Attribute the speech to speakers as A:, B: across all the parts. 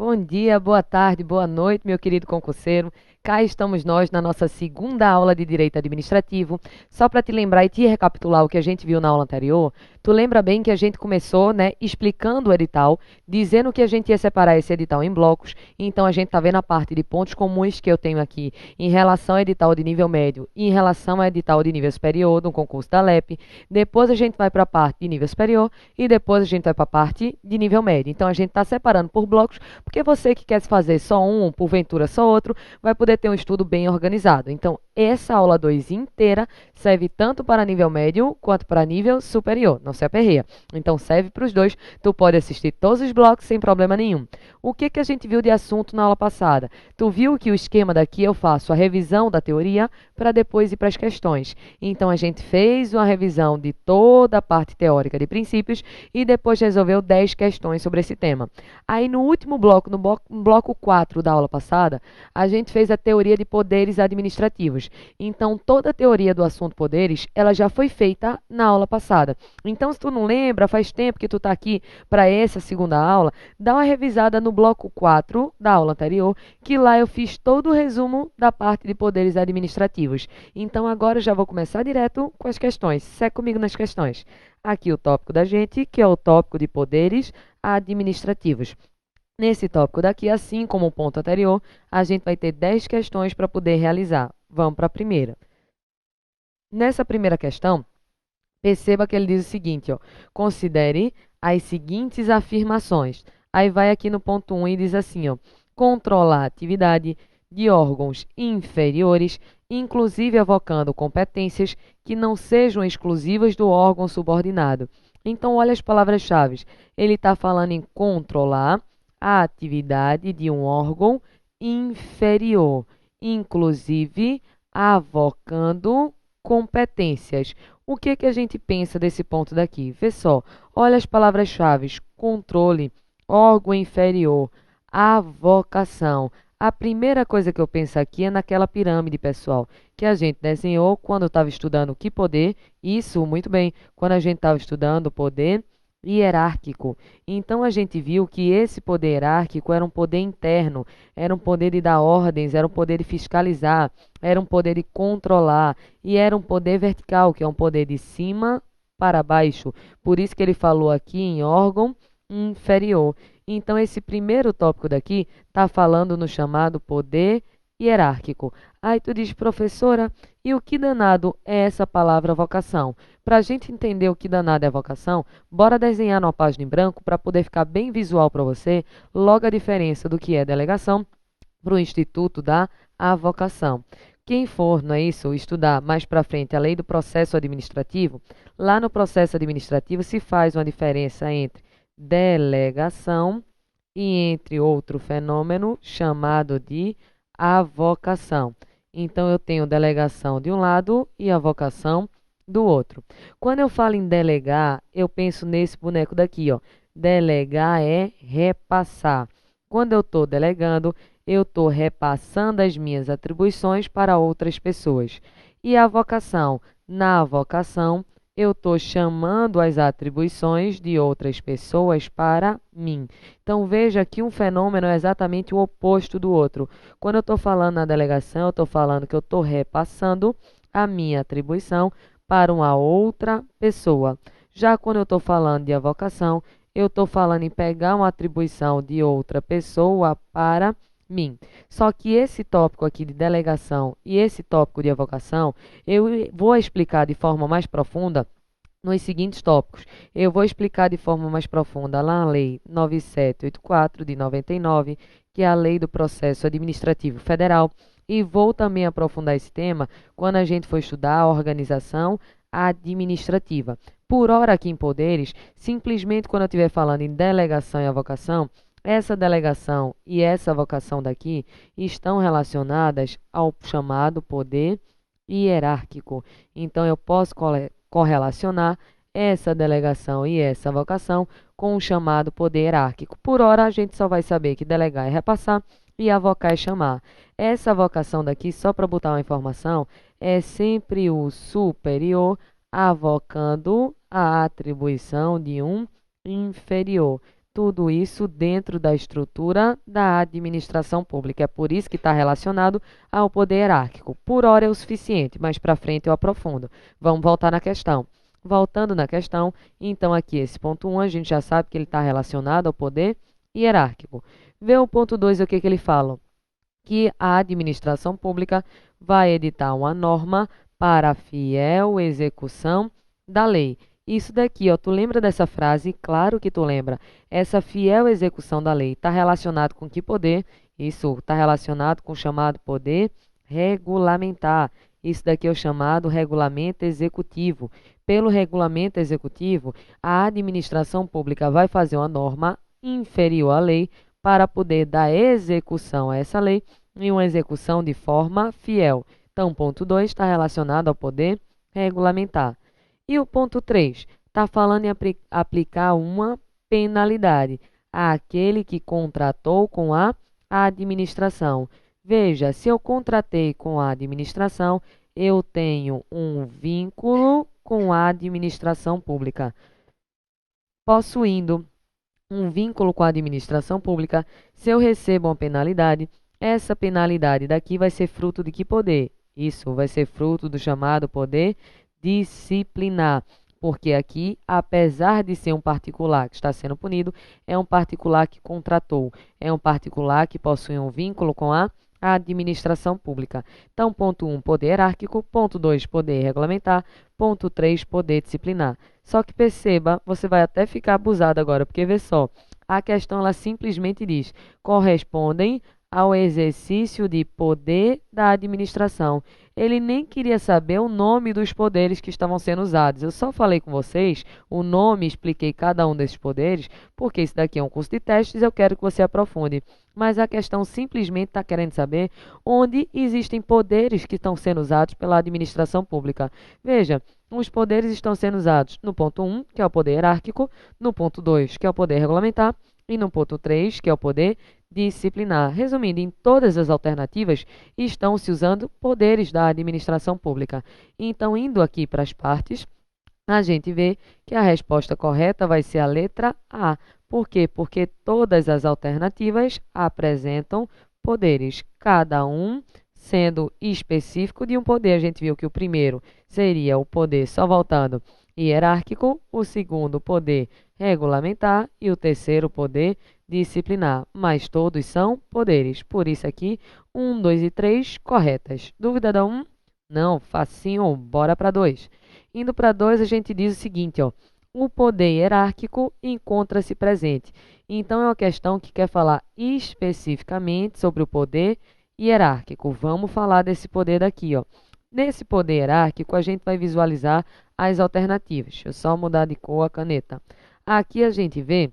A: Bom dia, boa tarde, boa noite, meu querido concurseiro. Cá estamos nós na nossa segunda aula de Direito Administrativo. Só para te lembrar e te recapitular o que a gente viu na aula anterior, tu lembra bem que a gente começou, explicando o edital, dizendo que a gente ia separar esse edital em blocos. Então a gente está vendo a parte de pontos comuns que eu tenho aqui em relação ao edital de nível médio e em relação ao edital de nível superior do concurso da LEP. Depois a gente vai para a parte de nível superior e depois a gente vai para a parte de nível médio. Então a gente está separando por blocos, porque você que quer fazer só um, porventura só outro, vai poder ter um estudo bem organizado. Então, essa aula 2 inteira serve tanto para nível médio quanto para nível superior, não se aperreia. Então, serve para os dois, tu pode assistir todos os blocos sem problema nenhum. O que a gente viu de assunto na aula passada? Tu viu que o esquema daqui eu faço a revisão da teoria para depois ir para as questões. Então, a gente fez uma revisão de toda a parte teórica de princípios e depois resolveu 10 questões sobre esse tema. Aí, no último bloco, no bloco 4 da aula passada, a gente fez a teoria de poderes administrativos. Então, toda a teoria do assunto poderes, ela já foi feita na aula passada. Então, se tu não lembra, faz tempo que tu está aqui para essa segunda aula, dá uma revisada no bloco 4 da aula anterior, que lá eu fiz todo o resumo da parte de poderes administrativos. Então, agora eu já vou começar direto com as questões. Segue comigo nas questões. Aqui o tópico da gente, que é o tópico de poderes administrativos. Nesse tópico daqui, assim como o ponto anterior, a gente vai ter 10 questões para poder realizar. Vamos para a primeira. Nessa primeira questão, perceba que ele diz o seguinte, ó, considere as seguintes afirmações. Aí vai aqui no ponto 1 e diz assim, ó, controlar a atividade de órgãos inferiores, inclusive avocando competências que não sejam exclusivas do órgão subordinado. Então, olha as palavras-chave. Ele está falando em controlar a atividade de um órgão inferior, inclusive avocando competências. O que a gente pensa desse ponto daqui? Vê só, olha as palavras-chave: controle, órgão inferior, avocação. A primeira coisa que eu penso aqui é naquela pirâmide, pessoal, que a gente desenhou quando estava estudando que poder, isso, muito bem, quando a gente estava estudando o poder hierárquico. Então a gente viu que esse poder hierárquico era um poder interno, era um poder de dar ordens, era um poder de fiscalizar, era um poder de controlar e era um poder vertical, que é um poder de cima para baixo. Por isso que ele falou aqui em órgão inferior. Então esse primeiro tópico daqui está falando no chamado poder hierárquico. Aí tu diz, professora, e o que danado é essa palavra vocação? Para a gente entender o que danado é vocação, bora desenhar numa página em branco para poder ficar bem visual para você logo a diferença do que é delegação para o Instituto da Avocação. Quem for, não é isso, estudar mais para frente a lei do processo administrativo, lá no processo administrativo se faz uma diferença entre delegação e entre outro fenômeno chamado de avocação. Então, eu tenho delegação de um lado e avocação do outro. Quando eu falo em delegar, eu penso nesse boneco daqui, ó. Delegar é repassar. Quando eu estou delegando, eu estou repassando as minhas atribuições para outras pessoas. E a avocação? Na avocação, eu estou chamando as atribuições de outras pessoas para mim. Então, veja que um fenômeno é exatamente o oposto do outro. Quando eu estou falando na delegação, eu estou falando que eu estou repassando a minha atribuição para uma outra pessoa. Já quando eu estou falando de avocação, eu estou falando em pegar uma atribuição de outra pessoa para mim. Só que esse tópico aqui de delegação e esse tópico de avocação, eu vou explicar de forma mais profunda nos seguintes tópicos. Eu vou explicar de forma mais profunda lá na Lei 9784 de 99, que é a Lei do Processo Administrativo Federal, e vou também aprofundar esse tema quando a gente for estudar a organização administrativa. Por hora aqui em poderes, simplesmente quando eu estiver falando em delegação e avocação, essa delegação e essa avocação daqui estão relacionadas ao chamado poder hierárquico. Então, eu posso correlacionar essa delegação e essa avocação com o chamado poder hierárquico. Por hora, a gente só vai saber que delegar é repassar e avocar é chamar. Essa avocação daqui, só para botar uma informação, é sempre o superior avocando a atribuição de um inferior. tudo isso dentro da estrutura da administração pública. É por isso que está relacionado ao poder hierárquico. Por hora é o suficiente, mas para frente eu aprofundo. Vamos voltar na questão. Voltando na questão, então aqui esse ponto 1 a gente já sabe que ele está relacionado ao poder hierárquico. Vê o ponto 2, o que ele fala? Que a administração pública vai editar uma norma para a fiel execução da lei. Isso daqui, ó, tu lembra dessa frase? Claro que tu lembra. Essa fiel execução da lei está relacionado com que poder? Isso está relacionado com o chamado poder regulamentar. Isso daqui é o chamado regulamento executivo. Pelo regulamento executivo, a administração pública vai fazer uma norma inferior à lei para poder dar execução a essa lei e uma execução de forma fiel. Então, ponto 2 está relacionado ao poder regulamentar. E o ponto 3 está falando em aplicar uma penalidade àquele que contratou com a administração. Veja, se eu contratei com a administração, eu tenho um vínculo com a administração pública. Possuindo um vínculo com a administração pública, se eu recebo uma penalidade, essa penalidade daqui vai ser fruto de que poder? Isso vai ser fruto do chamado poder disciplinar, porque aqui, apesar de ser um particular que está sendo punido, é um particular que contratou, é um particular que possui um vínculo com a administração pública. Então, ponto 1, poder hierárquico, ponto 2, poder regulamentar, ponto 3, poder disciplinar. Só que perceba, você vai até ficar abusado agora, porque vê só, a questão ela simplesmente diz, correspondem ao exercício de poder da administração. Ele nem queria saber o nome dos poderes que estavam sendo usados. Eu só falei com vocês o nome, expliquei cada um desses poderes, porque isso daqui é um curso de testes, eu quero que você aprofunde. Mas a questão simplesmente está querendo saber onde existem poderes que estão sendo usados pela administração pública. Veja, os poderes estão sendo usados no ponto 1, que é o poder hierárquico, no ponto 2, que é o poder regulamentar, e no ponto 3, que é o poder disciplinar. Resumindo, em todas as alternativas estão se usando poderes da administração pública. Então, indo aqui para as partes, a gente vê que a resposta correta vai ser a letra A. Por quê? Porque todas as alternativas apresentam poderes, cada um sendo específico de um poder. A gente viu que o primeiro seria o poder, só voltando, hierárquico, o segundo, poder regulamentar e o terceiro, poder disciplinar. Mas todos são poderes. Por isso aqui, 1, 2 e 3 corretas. Dúvida da 1? Não, facinho, bora para 2. Indo para 2, a gente diz o seguinte, ó. O poder hierárquico encontra-se presente. Então, é uma questão que quer falar especificamente sobre o poder hierárquico. Vamos falar desse poder daqui, ó. Nesse poder hierárquico, a gente vai visualizar as alternativas. Deixa eu só mudar de cor a caneta. Aqui a gente vê,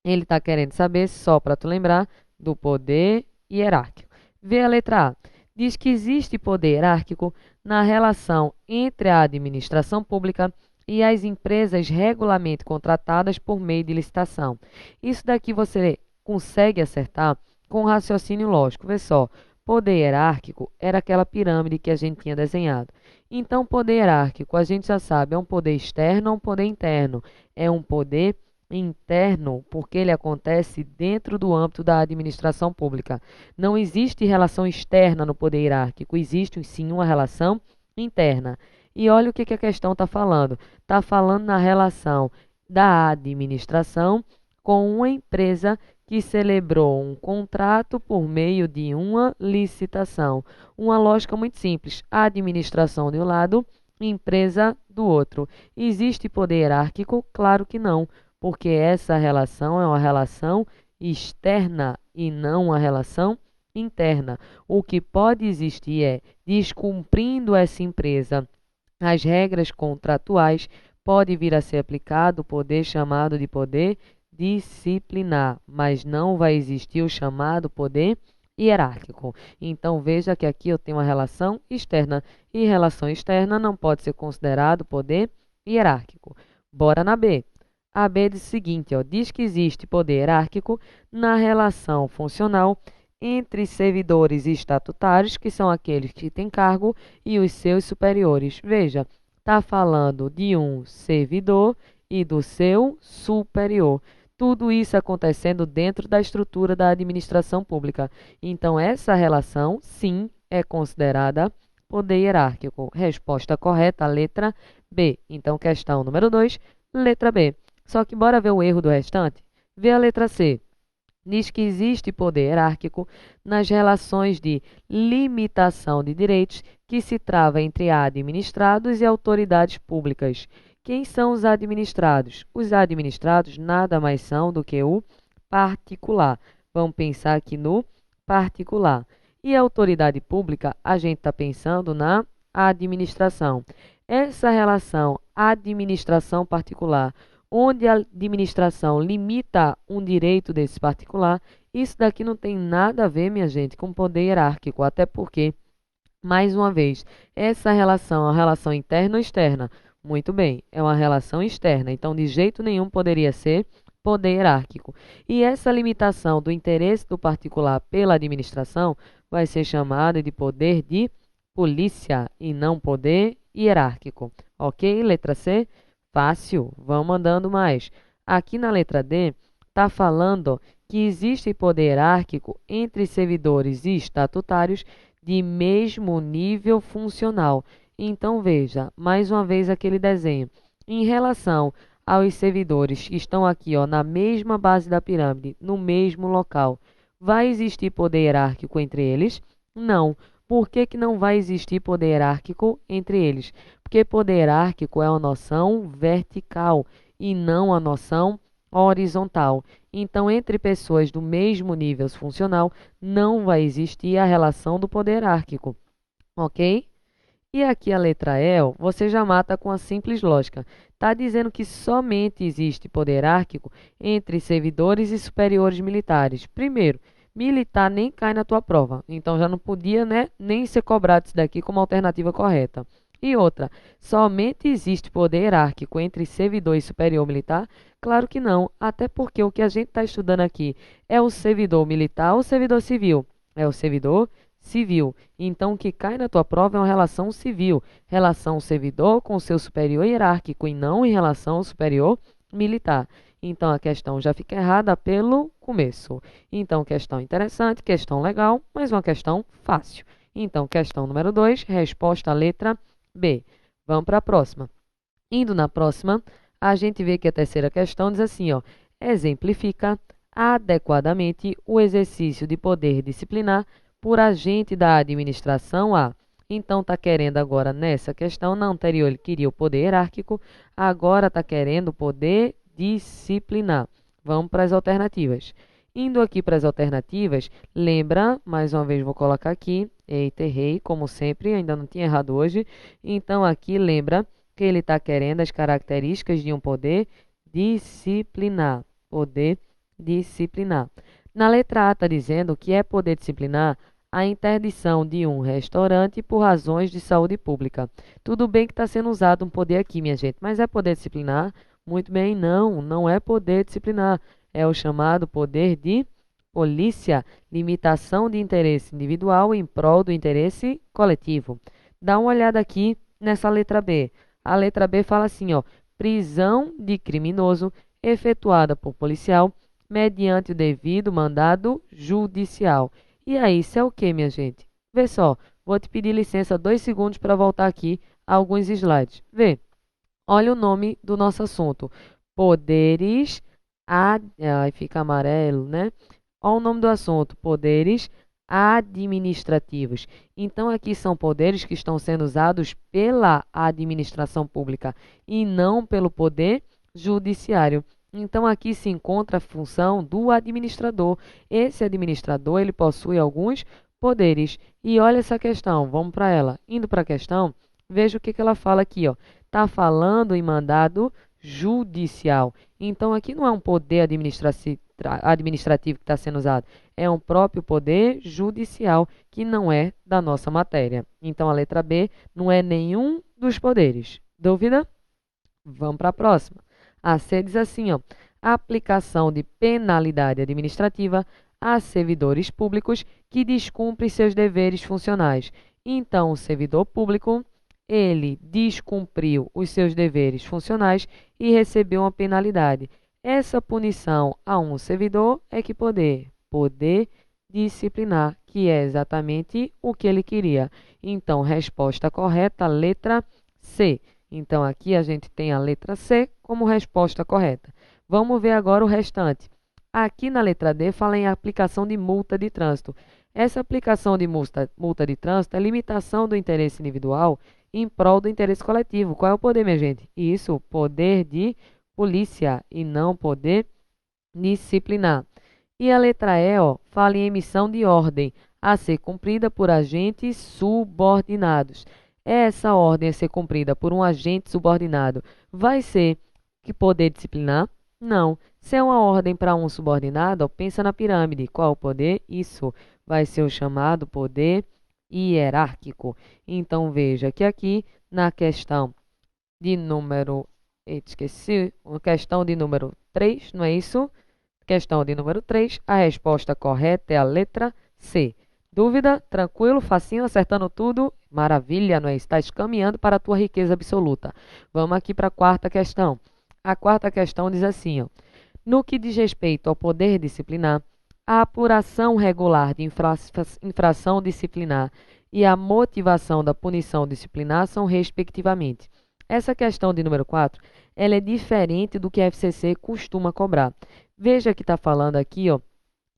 A: ele está querendo saber, só para tu lembrar, do poder hierárquico. Vê a letra A. Diz que existe poder hierárquico na relação entre a administração pública e as empresas regularmente contratadas por meio de licitação. Isso daqui você consegue acertar com raciocínio lógico. Vê só, poder hierárquico era aquela pirâmide que a gente tinha desenhado. Então, poder hierárquico, a gente já sabe, é um poder externo ou um poder interno? É um poder interno, porque ele acontece dentro do âmbito da administração pública. Não existe relação externa no poder hierárquico, existe sim uma relação interna. E olha o que a questão está falando. Está falando na relação da administração com uma empresa que celebrou um contrato por meio de uma licitação. Uma lógica muito simples. Administração de um lado, empresa do outro. Existe poder hierárquico? Claro que não, porque essa relação é uma relação externa e não uma relação interna. O que pode existir é, descumprindo essa empresa as regras contratuais, pode vir a ser aplicado o poder chamado de poder disciplinar, mas não vai existir o chamado poder hierárquico. Então, veja que aqui eu tenho uma relação externa, e relação externa não pode ser considerado poder hierárquico. Bora na B. A B diz o seguinte, ó, diz que existe poder hierárquico na relação funcional entre servidores estatutários, que são aqueles que têm cargo, e os seus superiores. Veja, está falando de um servidor e do seu superior. Tudo isso acontecendo dentro da estrutura da administração pública. Então, essa relação, sim, é considerada poder hierárquico. Resposta correta, letra B. Então, questão número 2, letra B. Só que bora ver o erro do restante? Vê a letra C. Diz que existe poder hierárquico nas relações de limitação de direitos que se trava entre administrados e autoridades públicas. Quem são os administrados? Os administrados nada mais são do que o particular. Vamos pensar aqui no particular. E a autoridade pública, a gente está pensando na administração. Essa relação administração particular, onde a administração limita um direito desse particular, isso daqui não tem nada a ver, minha gente, com poder hierárquico, até porque, mais uma vez, essa relação é uma relação interna ou externa? Muito bem, é uma relação externa, então de jeito nenhum poderia ser poder hierárquico. E essa limitação do interesse do particular pela administração vai ser chamada de poder de polícia e não poder hierárquico. Ok? Letra C? Fácil. Vamos mandando mais. Aqui na letra D, está falando que existe poder hierárquico entre servidores e estatutários de mesmo nível funcional. Então, veja, mais uma vez aquele desenho. Em relação aos servidores que estão aqui, ó, na mesma base da pirâmide, no mesmo local, vai existir poder hierárquico entre eles? Não. Por que que não vai existir poder hierárquico entre eles? Porque poder hierárquico é uma noção vertical e não a noção horizontal. Então, entre pessoas do mesmo nível funcional, não vai existir a relação do poder hierárquico, ok? E aqui a letra E, você já mata com a simples lógica. Está dizendo que somente existe poder hierárquico entre servidores e superiores militares. Primeiro, militar nem cai na tua prova, então já não podia, né, nem ser cobrado isso daqui como alternativa correta. E outra, somente existe poder hierárquico entre servidor e superior militar? Claro que não, até porque o que a gente está estudando aqui é o servidor militar ou servidor civil? É o servidor civil. Então, o que cai na tua prova é uma relação civil, relação servidor com seu superior hierárquico e não em relação ao superior militar. Então, a questão já fica errada pelo começo. Então, questão interessante, questão legal, mas uma questão fácil. Então, questão número 2, resposta letra B. Vamos para a próxima. Indo na próxima, a gente vê que a terceira questão diz assim, ó, exemplifica adequadamente o exercício de poder disciplinar por agente da administração A. Então, está querendo agora nessa questão, na anterior ele queria o poder hierárquico, agora está querendo o poder disciplinar. Vamos para as alternativas. Indo aqui para as alternativas, lembra, mais uma vez vou colocar aqui, eita, errei, como sempre, ainda não tinha errado hoje. Então, aqui lembra que ele está querendo as características de um poder disciplinar. Poder disciplinar. Na letra A está dizendo que é poder disciplinar a interdição de um restaurante por razões de saúde pública. Tudo bem que está sendo usado um poder aqui, minha gente, mas é poder disciplinar? Muito bem, não, não é poder disciplinar. É o chamado poder de polícia, limitação de interesse individual em prol do interesse coletivo. Dá uma olhada aqui nessa letra B. A letra B fala assim, ó, prisão de criminoso efetuada por policial mediante o devido mandado judicial. E aí, isso é o que, minha gente? Vê só, vou te pedir licença 2 segundos para voltar aqui a alguns slides. Vê, olha o nome do nosso assunto. Poderes, aí fica amarelo, né? Olha o nome do assunto, poderes administrativos. Então, aqui são poderes que estão sendo usados pela administração pública e não pelo poder judiciário. Então, aqui se encontra a função do administrador. Esse administrador, ele possui alguns poderes. E olha essa questão, vamos para ela. Indo para a questão, veja o que ela fala aqui, ó. Está falando em mandado judicial. Então, aqui não é um poder administrativo que está sendo usado, é um próprio poder judicial que não é da nossa matéria. Então, a letra B não é nenhum dos poderes. Dúvida? Vamos para a próxima. A C diz assim, ó, aplicação de penalidade administrativa a servidores públicos que descumprem seus deveres funcionais. Então, o servidor público, ele descumpriu os seus deveres funcionais e recebeu uma penalidade. Essa punição a um servidor é que poder? Poder disciplinar, que é exatamente o que ele queria. Então, resposta correta, letra C. Então, aqui a gente tem a letra C como resposta correta. Vamos ver agora o restante. Aqui na letra D fala em aplicação de multa de trânsito. Essa aplicação de multa de trânsito é limitação do interesse individual em prol do interesse coletivo. Qual é o poder, minha gente? Isso, poder de polícia e não poder disciplinar. E a letra E, ó, fala em emissão de ordem a ser cumprida por agentes subordinados. Essa ordem a ser cumprida por um agente subordinado vai ser que poder disciplinar? Não. Se é uma ordem para um subordinado, ó, pensa na pirâmide. Qual o poder? Isso vai ser o chamado poder hierárquico. Então veja que aqui na questão de número, esqueci, uma questão de número 3, não é isso? Questão de número 3, a resposta correta é a letra C. Dúvida? Tranquilo? Facinho? Acertando tudo? Maravilha, não é? Estás caminhando para a tua riqueza absoluta. Vamos aqui para a quarta questão. A quarta questão diz assim, ó, no que diz respeito ao poder disciplinar, a apuração regular de infração disciplinar e a motivação da punição disciplinar são respectivamente. Essa questão de número 4, ela é diferente do que a FCC costuma cobrar. Veja que está falando aqui, ó,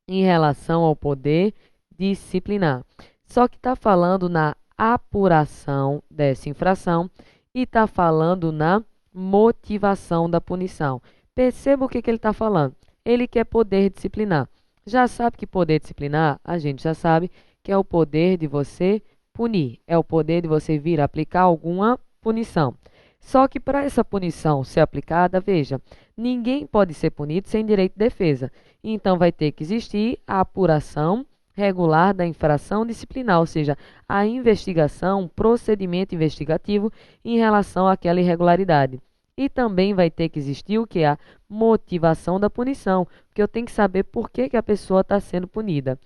A: em relação ao poder disciplinar. Só que está falando na apuração dessa infração e está falando na motivação da punição. Perceba o que ele está falando. Ele quer poder disciplinar. Já sabe que poder disciplinar, a gente já sabe que é o poder de você punir. É o poder de você vir aplicar alguma punição. Só que para essa punição ser aplicada, veja, ninguém pode ser punido sem direito de defesa. Então, vai ter que existir a apuração regular da infração disciplinar, ou seja, a investigação, procedimento investigativo em relação àquela irregularidade. E também vai ter que existir o que é a motivação da punição, porque eu tenho que saber por que a pessoa está sendo punida.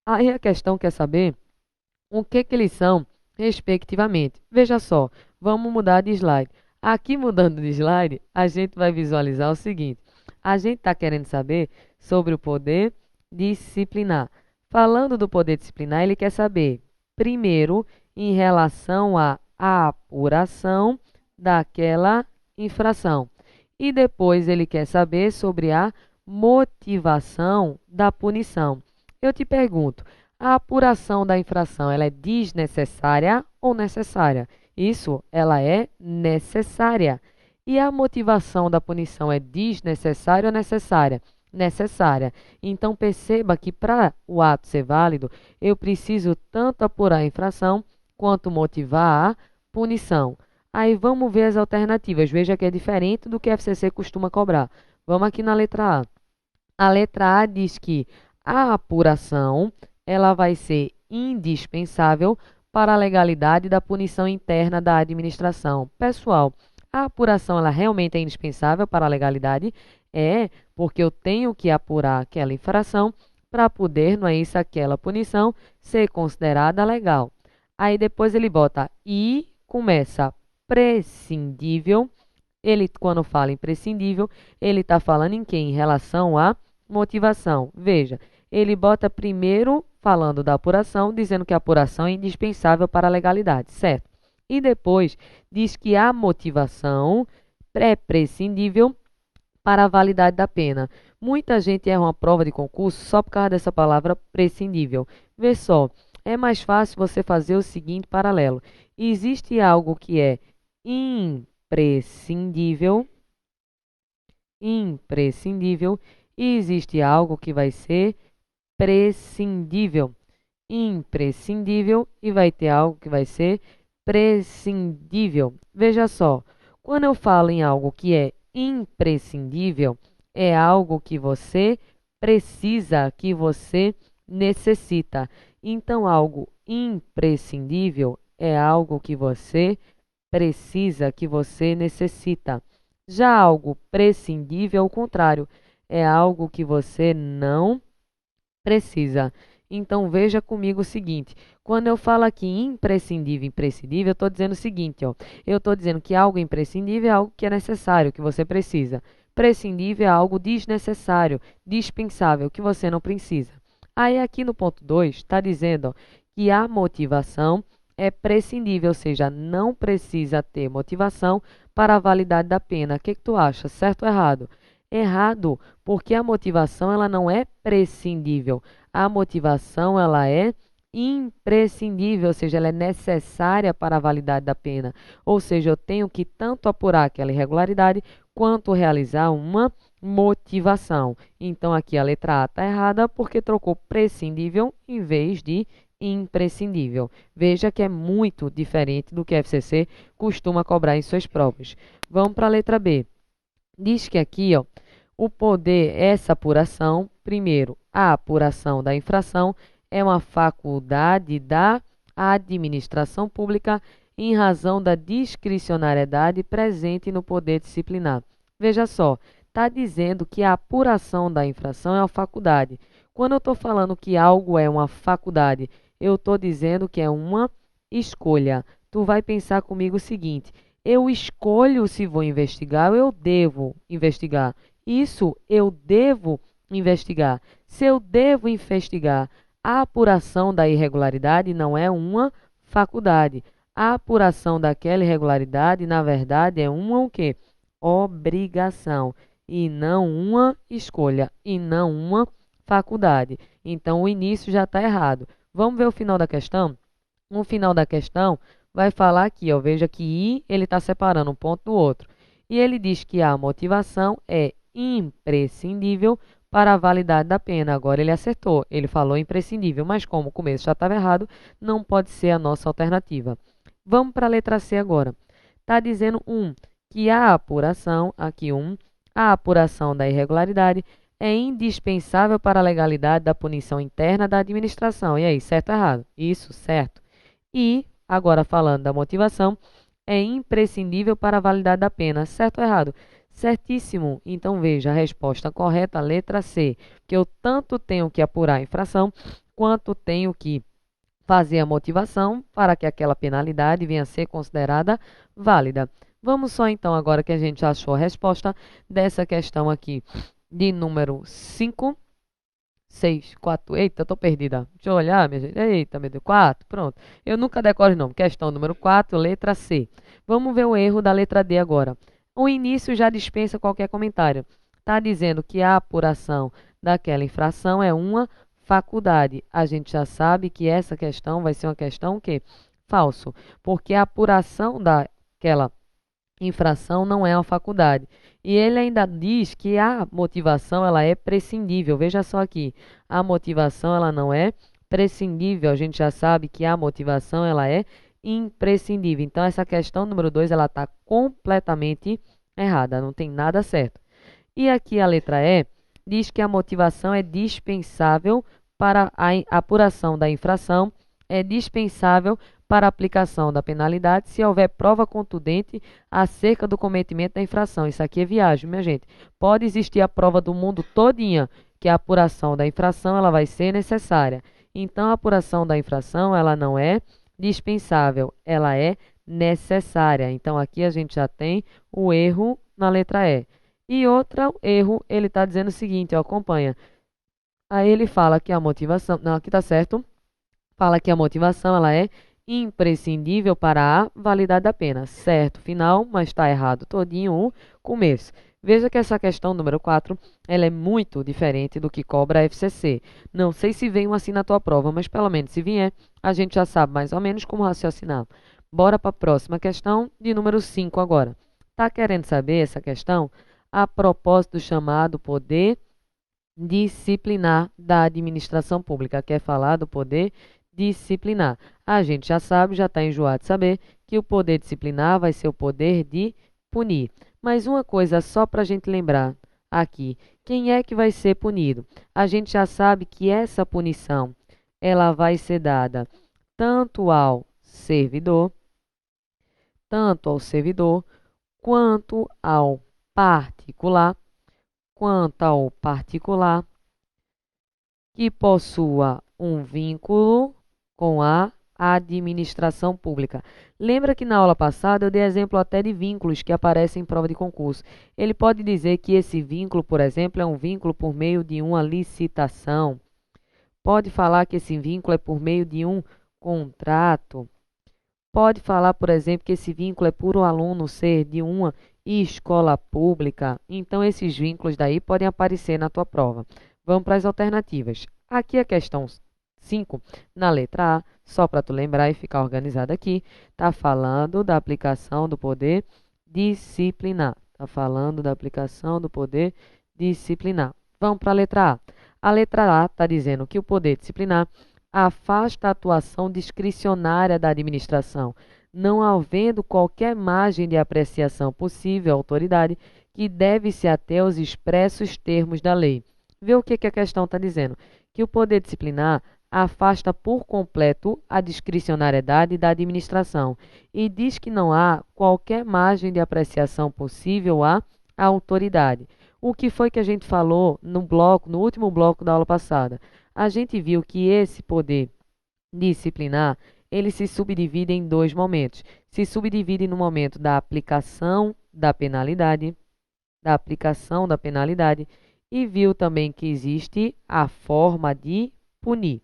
A: Aí a questão quer saber o que eles são respectivamente. Veja só, vamos mudar de slide. Aqui, mudando de slide, a gente vai visualizar o seguinte. A gente está querendo saber sobre o poder disciplinar. Falando do poder disciplinar, ele quer saber, primeiro, em relação à apuração daquela infração. E depois ele quer saber sobre a motivação da punição. Eu te pergunto, a apuração da infração, ela é desnecessária ou necessária? Isso, ela é necessária. E a motivação da punição é desnecessária ou necessária? Necessária. Então, perceba que para o ato ser válido, eu preciso tanto apurar a infração quanto motivar a punição. Aí vamos ver as alternativas. Veja que é diferente do que a FCC costuma cobrar. Vamos aqui na letra A. A letra A diz que a apuração ela vai ser indispensável para a legalidade da punição interna da administração. Pessoal, a apuração ela realmente é indispensável para a legalidade? É, porque eu tenho que apurar aquela infração para poder, não é isso, aquela punição ser considerada legal. Aí depois ele bota e começa prescindível. Ele, quando fala imprescindível, ele está falando em quê? Em relação à motivação. Veja, ele bota primeiro falando da apuração, dizendo que a apuração é indispensável para a legalidade, certo? E depois diz que a motivação é prescindível para a validade da pena. Muita gente erra uma prova de concurso só por causa dessa palavra prescindível. Vê só, é mais fácil você fazer o seguinte paralelo. Existe algo que é imprescindível, e existe algo que vai ser prescindível, imprescindível, e vai ter algo que vai ser prescindível. Veja só, quando eu falo em algo que é imprescindível, é algo que você precisa, que você necessita. Então, algo imprescindível é algo que você precisa, que você necessita. Já algo prescindível é o contrário, é algo que você não precisa. Então, veja comigo o seguinte, quando eu falo aqui imprescindível, imprescindível, eu estou dizendo o seguinte, ó, eu estou dizendo que algo imprescindível é algo que é necessário, que você precisa. Prescindível é algo desnecessário, dispensável, que você não precisa. Aí, aqui no ponto 2, está dizendo ó, que a motivação é prescindível, ou seja, não precisa ter motivação para a validade da pena. O que tu acha? Certo ou errado? Errado, porque a motivação ela não é prescindível. A motivação ela é imprescindível, ou seja, ela é necessária para a validade da pena. Ou seja, eu tenho que tanto apurar aquela irregularidade quanto realizar uma motivação. Então, aqui a letra A está errada porque trocou prescindível em vez de imprescindível. Veja que é muito diferente do que a FCC costuma cobrar em suas provas. Vamos para a letra B. Diz que aqui, ó, o poder, essa apuração, primeiro, a apuração da infração é uma faculdade da administração pública em razão da discricionariedade presente no poder disciplinar. Veja só, está dizendo que a apuração da infração é uma faculdade. Quando eu estou falando que algo é uma faculdade, eu estou dizendo que é uma escolha. Tu vai pensar comigo o seguinte: eu escolho se vou investigar ou eu devo investigar. Isso eu devo investigar. Se eu devo investigar, a apuração da irregularidade não é uma faculdade. A apuração daquela irregularidade, na verdade, é uma o quê? Obrigação e não uma escolha e não uma faculdade. Então o início já está errado. Vamos ver o final da questão? No final da questão, vai falar aqui, ó, veja que I ele está separando um ponto do outro. E ele diz que a motivação é imprescindível para a validade da pena. Agora ele acertou, ele falou imprescindível, mas como o começo já estava errado, não pode ser a nossa alternativa. Vamos para a letra C agora. Está dizendo que a apuração, aqui a apuração da irregularidade é indispensável para a legalidade da punição interna da administração. E aí, certo ou errado? Isso, certo. E, agora falando da motivação, é imprescindível para a validade da pena. Certo ou errado? Certíssimo. Então, veja a resposta correta, letra C, que eu tanto tenho que apurar a infração, quanto tenho que fazer a motivação para que aquela penalidade venha a ser considerada válida. Vamos só então, agora que a gente já achou a resposta dessa questão aqui de número 5, 6, 4. Eita, eu tô perdida. Deixa eu olhar, minha gente. Eita, meu Deus. 4, pronto. Eu nunca decoro não. Questão número 4, letra C. Vamos ver o erro da letra D agora. O início já dispensa qualquer comentário. Está dizendo que a apuração daquela infração é uma faculdade. A gente já sabe que essa questão vai ser uma questão o quê? Falso. Porque a apuração daquela infração não é uma faculdade. E ele ainda diz que a motivação ela é prescindível. Veja só aqui, a motivação ela não é prescindível. A gente já sabe que a motivação ela é imprescindível. Então essa questão número 2 ela está completamente errada, não tem nada certo. E aqui a letra E diz que a motivação é dispensável para a apuração da infração, é dispensável para a aplicação da penalidade se houver prova contundente acerca do cometimento da infração. Isso aqui é viagem, minha gente. Pode existir a prova do mundo todinha que a apuração da infração ela vai ser necessária. Então, a apuração da infração ela não é dispensável, ela é necessária. Então, aqui a gente já tem o erro na letra E. E outro erro, ele está dizendo o seguinte, ó, acompanha. Aí ele fala que a motivação... Não, aqui está certo. Fala que a motivação ela é imprescindível para a validade da pena. Certo, final, mas está errado todinho o começo. Veja que essa questão número 4, ela é muito diferente do que cobra a FCC. Não sei se vem assim na tua prova, mas pelo menos se vier, a gente já sabe mais ou menos como raciocinar. Bora para a próxima questão, de número 5 agora. Tá querendo saber essa questão? A propósito do chamado poder disciplinar da administração pública. Quer falar do poder disciplinar? A gente já sabe, já está enjoado de saber que o poder disciplinar vai ser o poder de punir. Mas uma coisa só para a gente lembrar aqui, quem é que vai ser punido? A gente já sabe que essa punição ela vai ser dada tanto ao servidor, quanto ao particular que possua um vínculo com a administração pública. Lembra que na aula passada eu dei exemplo até de vínculos que aparecem em prova de concurso. Ele pode dizer que esse vínculo, por exemplo, é um vínculo por meio de uma licitação. Pode falar que esse vínculo é por meio de um contrato. Pode falar, por exemplo, que esse vínculo é por o aluno ser de uma escola pública. Então, esses vínculos daí podem aparecer na tua prova. Vamos para as alternativas. Aqui a questão 5, na letra A, só para tu lembrar e ficar organizado aqui, está falando da aplicação do poder disciplinar. Está falando da aplicação do poder disciplinar. Vamos para a letra A. A letra A está dizendo que o poder disciplinar afasta a atuação discricionária da administração, não havendo qualquer margem de apreciação possível à autoridade que deve se ater aos expressos termos da lei. Vê o que a questão está dizendo? Que o poder disciplinar afasta por completo a discricionariedade da administração e diz que não há qualquer margem de apreciação possível à autoridade. O que foi que a gente falou no último bloco da aula passada? A gente viu que esse poder disciplinar, ele se subdivide em dois momentos. Se subdivide no momento da aplicação da penalidade, e viu também que existe a forma de punir.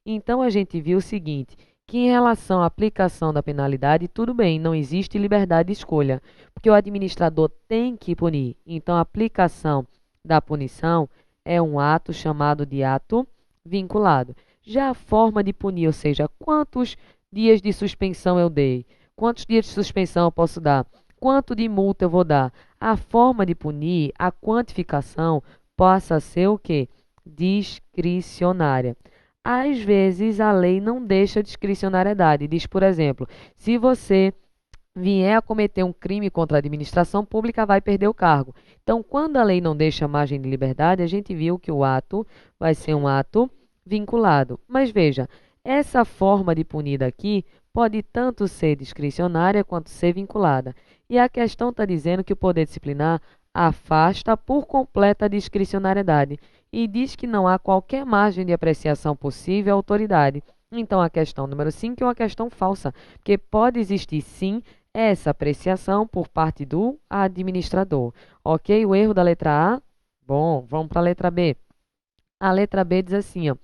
A: Então, a gente viu o seguinte, que em relação à aplicação da penalidade, tudo bem, não existe liberdade de escolha, porque o administrador tem que punir. Então, a aplicação da punição é um ato chamado de ato vinculado. Já a forma de punir, ou seja, quantos dias de suspensão eu dei, quantos dias de suspensão eu posso dar, quanto de multa eu vou dar, a forma de punir, a quantificação, passa a ser o quê? Discricionária. Às vezes, a lei não deixa discricionariedade. Diz, por exemplo, se você vier a cometer um crime contra a administração pública, vai perder o cargo. Então, quando a lei não deixa margem de liberdade, a gente viu que o ato vai ser um ato vinculado. Mas veja, essa forma de punir aqui pode tanto ser discricionária quanto ser vinculada. E a questão está dizendo que o poder disciplinar afasta por completa a discricionariedade e diz que não há qualquer margem de apreciação possível à autoridade. Então, a questão número 5 é uma questão falsa, porque pode existir sim essa apreciação por parte do administrador. Ok? O erro da letra A? Bom, vamos para a letra B. A letra B diz assim, ó,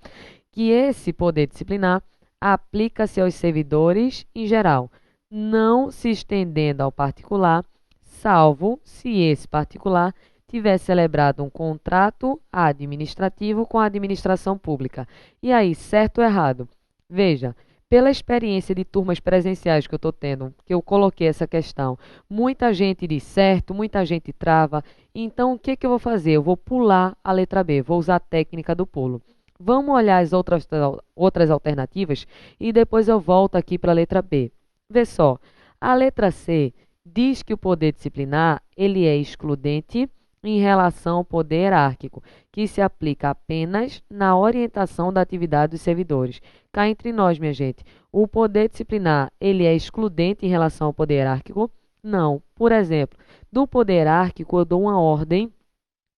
A: que esse poder disciplinar aplica-se aos servidores em geral, não se estendendo ao particular, salvo se esse particular tiver celebrado um contrato administrativo com a administração pública. E aí, certo ou errado? Veja, pela experiência de turmas presenciais que eu estou tendo, que eu coloquei essa questão, muita gente diz certo, muita gente trava. Então, o que eu vou fazer? Eu vou pular a letra B, vou usar a técnica do pulo. Vamos olhar as outras alternativas e depois eu volto aqui para a letra B. Vê só, a letra C diz que o poder disciplinar ele é excludente em relação ao poder hierárquico, que se aplica apenas na orientação da atividade dos servidores. Cá entre nós, minha gente, o poder disciplinar ele é excludente em relação ao poder hierárquico? Não. Por exemplo, do poder hierárquico eu dou uma ordem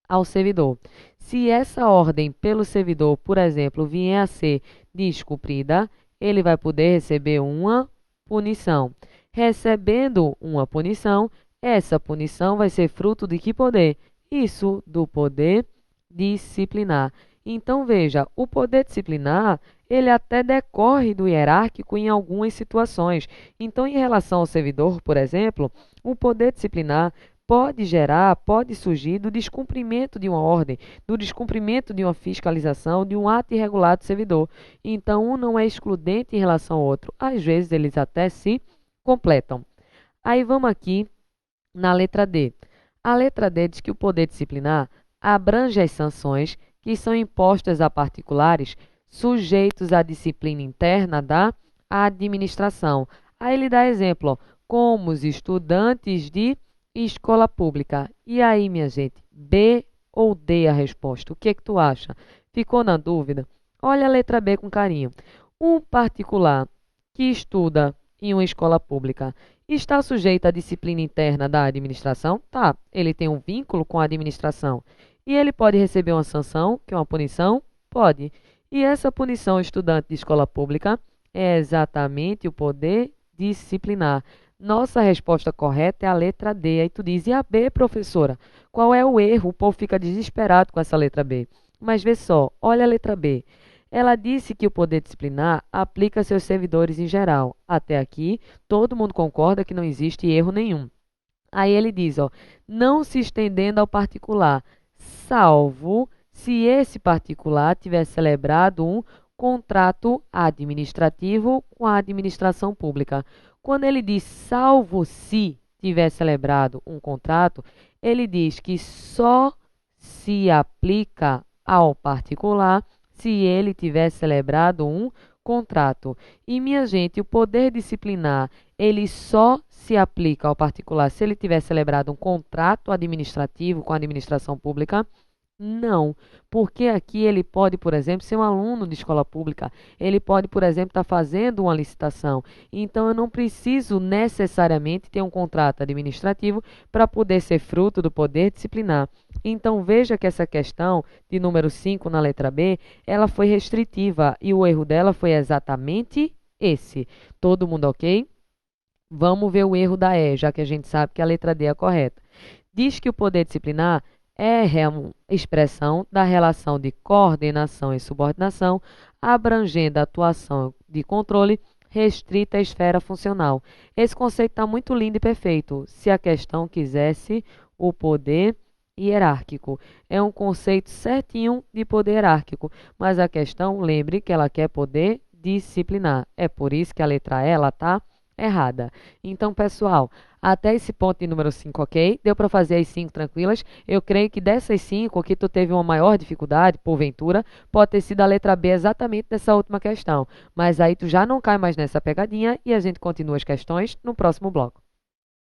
A: ao servidor. Se essa ordem pelo servidor, por exemplo, vier a ser descumprida, ele vai poder receber uma punição. Recebendo uma punição, essa punição vai ser fruto de que poder? Isso, do poder disciplinar. Então, veja, o poder disciplinar, ele até decorre do hierárquico em algumas situações. Então, em relação ao servidor, por exemplo, o poder disciplinar pode surgir do descumprimento de uma ordem, do descumprimento de uma fiscalização, de um ato irregular do servidor. Então, um não é excludente em relação ao outro. Às vezes, eles até se completam. Aí, vamos aqui na letra D. A letra D diz que o poder disciplinar abrange as sanções que são impostas a particulares sujeitos à disciplina interna da administração. Aí ele dá exemplo, ó, como os estudantes de escola pública. E aí, minha gente, B ou D a resposta? O que que tu acha? Ficou na dúvida? Olha a letra B com carinho. Um particular que estuda em uma escola pública está sujeito à disciplina interna da administração? Tá, ele tem um vínculo com a administração. E ele pode receber uma sanção, que é uma punição? Pode. E essa punição ao estudante de escola pública é exatamente o poder disciplinar. Nossa resposta correta é a letra D. Aí tu diz, e a B, professora? Qual é o erro? O povo fica desesperado com essa letra B. Mas vê só, olha a letra B. Ela disse que o poder disciplinar aplica a seus servidores em geral. Até aqui, todo mundo concorda que não existe erro nenhum. Aí ele diz, ó, não se estendendo ao particular, salvo se esse particular tiver celebrado um contrato administrativo com a administração pública. Quando ele diz salvo se tiver celebrado um contrato, ele diz que só se aplica ao particular se ele tiver celebrado um contrato. E, minha gente, o poder disciplinar, ele só se aplica ao particular se ele tiver celebrado um contrato administrativo com a administração pública? Não, porque aqui ele pode, por exemplo, ser um aluno de escola pública, ele pode, por exemplo, estar fazendo uma licitação. Então, eu não preciso necessariamente ter um contrato administrativo para poder ser fruto do poder disciplinar. Então, veja que essa questão de número 5 na letra B, ela foi restritiva e o erro dela foi exatamente esse. Todo mundo ok? Vamos ver o erro da E, já que a gente sabe que a letra D é a correta. Diz que o poder disciplinar é uma expressão da relação de coordenação e subordinação, abrangendo a atuação de controle restrita à esfera funcional. Esse conceito está muito lindo e perfeito, se a questão quisesse o poder hierárquico. É um conceito certinho de poder hierárquico, mas a questão, lembre que ela quer poder disciplinar. É por isso que a letra E está errada. Então, pessoal, até esse ponto de número 5, ok? Deu para fazer as 5 tranquilas? Eu creio que dessas 5, que tu teve uma maior dificuldade, porventura, pode ter sido a letra B exatamente dessa última questão. Mas aí tu já não cai mais nessa pegadinha e a gente continua as questões no próximo bloco.